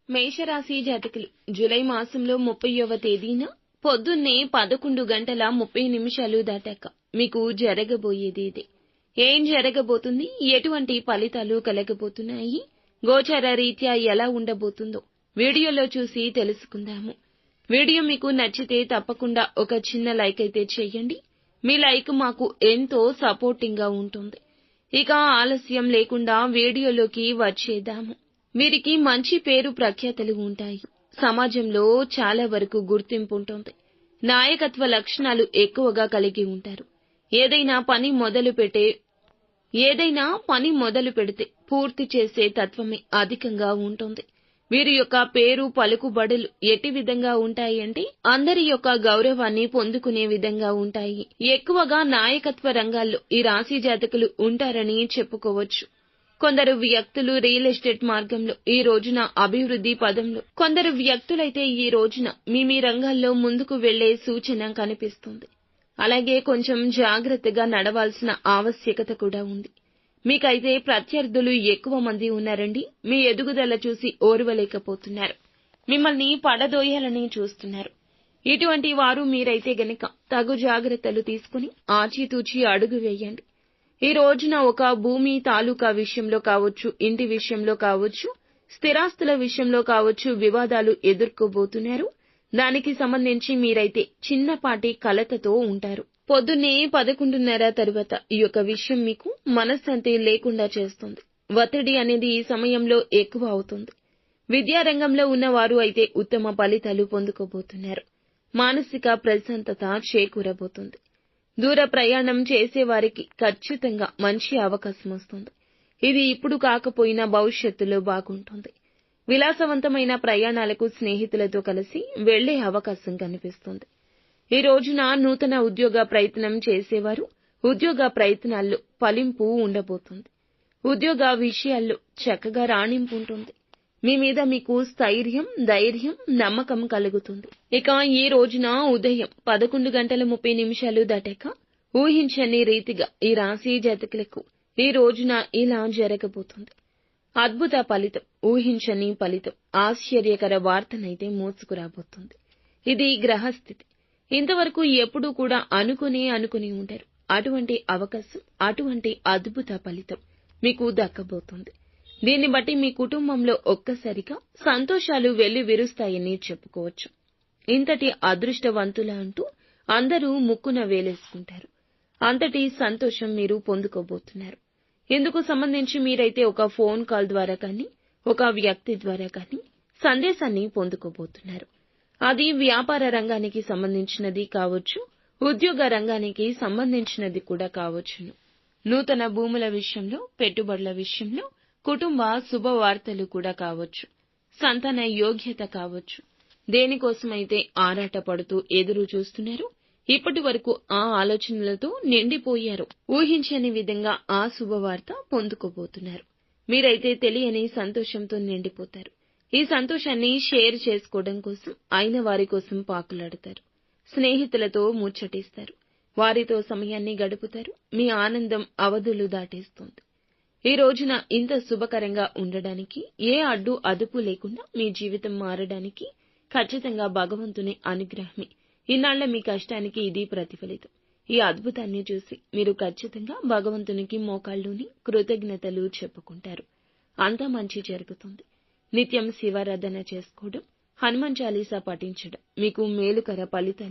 మేషరాశి జాతకులు జూలై మాసంలో 30వ తేదీన పొద్దున్నే 11:30 దాటాక మీకు జరగబోయేది ఇదే. ఏం జరగబోతుంది, ఎటువంటి ఫలితాలు కలగబోతున్నాయి, గోచార రీత్యా ఎలా ఉండబోతుందో వీడియోలో చూసి తెలుసుకుందాము. వీడియో మీకు నచ్చితే తప్పకుండా ఒక చిన్న లైక్ అయితే చేయండి. మీ లైక్ మాకు ఎంతో సపోర్టింగ్ గా ఉంటుంది. ఇక ఆలస్యం లేకుండా వీడియోలోకి వచ్చేద్దాము. వీరికి మంచి పేరు ప్రఖ్యాతలు ఉంటాయి. సమాజంలో చాలా వరకు గుర్తింపు ఉంటుంది. నాయకత్వ లక్షణాలు ఎక్కువగా కలిగి ఉంటారు. ఏదైనా పని మొదలు పెడితే పూర్తి చేసే తత్వమే అధికంగా ఉంటుంది. వీరి యొక్క పేరు పలుకుబడులు ఎట్టి విధంగా ఉంటాయి అంటే అందరి యొక్క గౌరవాన్ని పొందుకునే విధంగా ఉంటాయి. ఎక్కువగా నాయకత్వ రంగాల్లో ఈ రాశి జాతకులు ఉంటారని చెప్పుకోవచ్చు. కొందరు వ్యక్తులు రియల్ ఎస్టేట్ మార్గంలో ఈ రోజున అభివృద్ధి పదంలో, కొందరు వ్యక్తులైతే ఈ రోజున మీ రంగాల్లో ముందుకు వెళ్లే సూచన కనిపిస్తుంది. అలాగే కొంచెం జాగ్రత్తగా నడవాల్సిన ఆవశ్యకత కూడా ఉంది. మీకైతే ప్రత్యర్థులు ఎక్కువ మంది ఉన్నారండి. మీ ఎదుగుదల చూసి ఓర్వలేకపోతున్నారు. మిమ్మల్ని పడదోయాలని చూస్తున్నారు. ఇటువంటి వారు మీరైతే గనక తగు జాగ్రత్తలు తీసుకుని ఆచితూచి అడుగు వేయండి. ఈ రోజున ఒక భూమి తాలూకా విషయంలో కావచ్చు, ఇంటి విషయంలో కావచ్చు, స్థిరాస్తుల విషయంలో కావచ్చు వివాదాలు ఎదుర్కోబోతున్నారు. దానికి సంబంధించి మీరైతే చిన్నపాటి కలతతో ఉంటారు. పొద్దున్నే 11:30 తరువాత ఈ యొక్క విషయం మీకు మనశ్శాంతి లేకుండా చేస్తుంది. ఒత్తిడి అనేది ఈ సమయంలో ఎక్కువ అవుతుంది. విద్యారంగంలో ఉన్నవారు అయితే ఉత్తమ ఫలితాలు పొందుకోబోతున్నారు. మానసిక ప్రశాంతత చేకూరబోతుంది. దూర ప్రయాణం చేసేవారికి ఖచ్చితంగా మంచి అవకాశం వస్తుంది. ఇది ఇప్పుడు కాకపోయినా భవిష్యత్తులో బాగుంటుంది. విలాసవంతమైన ప్రయాణాలకు స్నేహితులతో కలిసి వెళ్లే అవకాశం కనిపిస్తుంది. ఈ రోజున నూతన ఉద్యోగ ప్రయత్నం చేసేవారు ఉద్యోగ ప్రయత్నాల్లో ఫలింపు ఉండబోతుంది. ఉద్యోగ విషయాల్లో చక్కగా రాణింపు ఉంటుంది. మీ మీద మీకు స్థైర్యం, ధైర్యం, నమ్మకం కలుగుతుంది. ఇక ఈ రోజున ఉదయం 11:30 దాటాక ఊహించని రీతిగా ఈ రాశి జాతకులకు ఈ రోజున ఇలా జరగబోతుంది. అద్భుత ఫలితం, ఊహించని ఫలితం, ఆశ్చర్యకర వార్తనైతే మోసుకురాబోతుంది. ఇది గ్రహస్థితి. ఇంతవరకు ఎప్పుడూ కూడా అనుకుని ఉంటారు. అటువంటి అవకాశం, అటువంటి అద్భుత ఫలితం మీకు దక్కబోతుంది. దీన్ని బట్టి మీ కుటుంబంలో ఒక్కసారిగా సంతోషాలు వెల్లివిరుస్తాయని చెప్పుకోవచ్చు. ఇంతటి అదృష్టవంతుల అంటూ అందరూ ముక్కున వేలేసుకుంటారు. అంతటి సంతోషం మీరు పొందుకోబోతున్నారు. ఇందుకు సంబంధించి మీరైతే ఒక ఫోన్ కాల్ ద్వారా కానీ, ఒక వ్యక్తి ద్వారా కానీ సందేశాన్ని పొందుకోబోతున్నారు. అది వ్యాపార రంగానికి సంబంధించినది కావచ్చు, ఉద్యోగ రంగానికి సంబంధించినది కూడా కావచ్చును. నూతన భూముల విషయంలో, పెట్టుబడుల విషయంలో, కుటుంబ శుభవార్తలు కూడా కావచ్చు. సంతాన యోగ్యత కావచ్చు. దేనికోసమైతే ఆరాటపడుతూ ఎదురు చూస్తున్నారు, ఇప్పటి వరకు ఆ ఆలోచనలతో నిండిపోయారు. ఊహించని విధంగా ఆ శుభవార్త పొందుకోబోతున్నారు. మీరైతే తెలియని సంతోషంతో నిండిపోతారు. ఈ సంతోషాన్ని షేర్ చేసుకోవడం కోసం అయిన వారి కోసం పాకులాడతారు. స్నేహితులతో ముచ్చటిస్తారు. వారితో సమయాన్ని గడుపుతారు. మీ ఆనందం అవధులు దాటేస్తుంది. ఈ రోజున ఇంత శుభకరంగా ఉండడానికి, ఏ అడ్డు అదుపు లేకుండా మీ జీవితం మారడానికి ఖచ్చితంగా భగవంతుని అనుగ్రహమే. ఇన్నాళ్ల మీ కష్టానికి ఇది ప్రతిఫలితం. ఈ అద్భుతాన్ని చూసి మీరు ఖచ్చితంగా భగవంతునికి మోకాళ్ళూని కృతజ్ఞతలు చెప్పుకుంటారు. అంతా మంచి జరుగుతుంది. నిత్యం శివారాధన చేసుకోవడం, హనుమాన్ చాలీసా పఠించడం మీకు మేలుకర ఫలితాలు